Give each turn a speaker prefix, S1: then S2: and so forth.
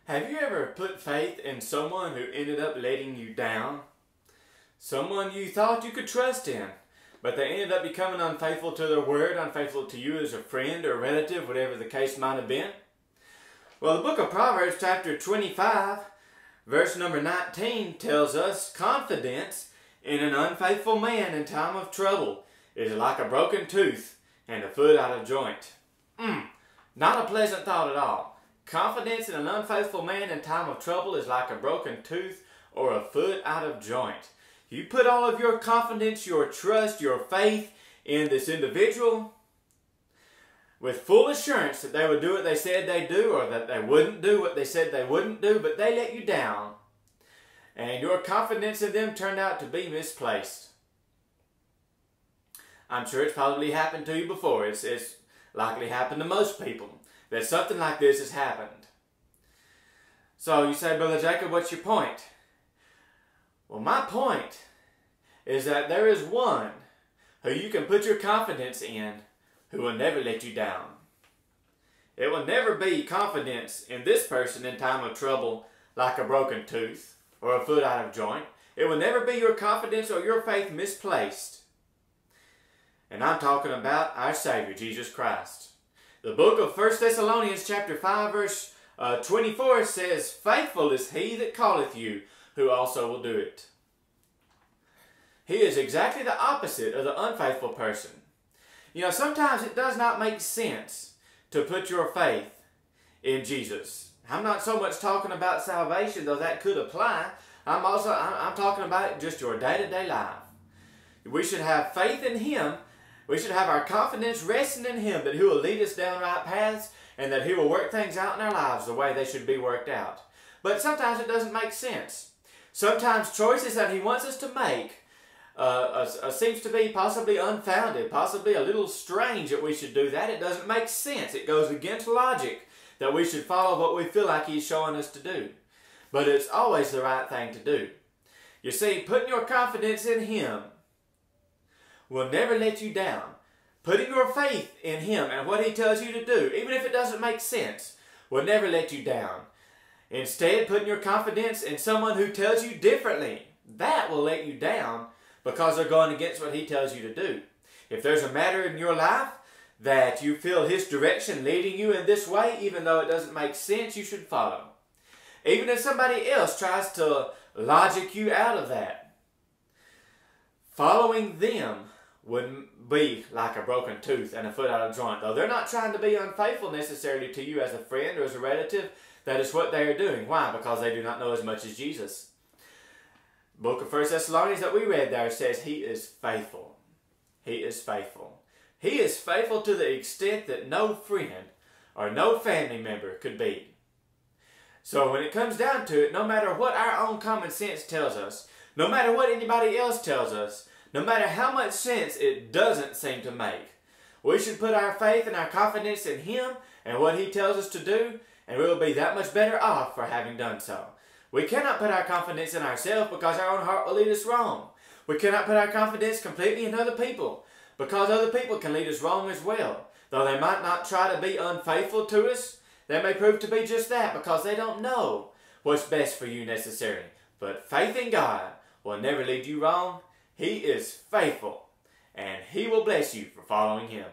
S1: Have you ever put faith in someone who ended up letting you down? Someone you thought you could trust in, but they ended up becoming unfaithful to their word, unfaithful to you as a friend or relative, whatever the case might have been? Well, the book of Proverbs chapter 25, verse number 19 tells us confidence in an unfaithful man in time of trouble is like a broken tooth and a foot out of joint. Not a pleasant thought at all. Confidence in an unfaithful man in time of trouble is like a broken tooth or a foot out of joint. You put all of your confidence, your trust, your faith in this individual with full assurance that they would do what they said they'd do, or that they wouldn't do what they said they wouldn't do, but they let you down. And your confidence in them turned out to be misplaced. I'm sure it's probably happened to you before. It's likely happened to most people that something like this has happened. So you say, Brother Jacob, what's your point? Well, my point is that there is one who you can put your confidence in who will never let you down. It will never be confidence in this person in time of trouble like a broken tooth or a foot out of joint. It will never be your confidence or your faith misplaced. And I'm talking about our Savior, Jesus Christ. The book of 1 Thessalonians chapter 5 verse 24 says, "Faithful is he that calleth you, who also will do it." He is exactly the opposite of the unfaithful person. You know, sometimes it does not make sense to put your faith in Jesus. I'm not so much talking about salvation, though that could apply. I'm talking about just your day-to-day life. We should have faith in Him. We should have our confidence resting in Him, that He will lead us down right paths and that He will work things out in our lives the way they should be worked out. But sometimes it doesn't make sense. Sometimes choices that He wants us to make seems to be possibly unfounded, possibly a little strange that we should do that. It doesn't make sense. It goes against logic that we should follow what we feel like He's showing us to do. But it's always the right thing to do. You see, putting your confidence in Him will never let you down. Putting your faith in Him and what He tells you to do, even if it doesn't make sense, will never let you down. Instead, putting your confidence in someone who tells you differently, that will let you down because they're going against what He tells you to do. If there's a matter in your life that you feel His direction leading you in this way, even though it doesn't make sense, you should follow. Even if somebody else tries to logic you out of that, following them wouldn't be like a broken tooth and a foot out of joint. Though they're not trying to be unfaithful necessarily to you as a friend or as a relative, that is what they are doing. Why? Because they do not know as much as Jesus. The book of 1 Thessalonians that we read there says He is faithful. He is faithful. He is faithful to the extent that no friend or no family member could be. So when it comes down to it, no matter what our own common sense tells us, no matter what anybody else tells us, no matter how much sense it doesn't seem to make, we should put our faith and our confidence in Him and what He tells us to do, and we will be that much better off for having done so. We cannot put our confidence in ourselves because our own heart will lead us wrong. We cannot put our confidence completely in other people because other people can lead us wrong as well. Though they might not try to be unfaithful to us, they may prove to be just that because they don't know what's best for you necessarily. But faith in God will never lead you wrong. He is faithful, and He will bless you for following Him.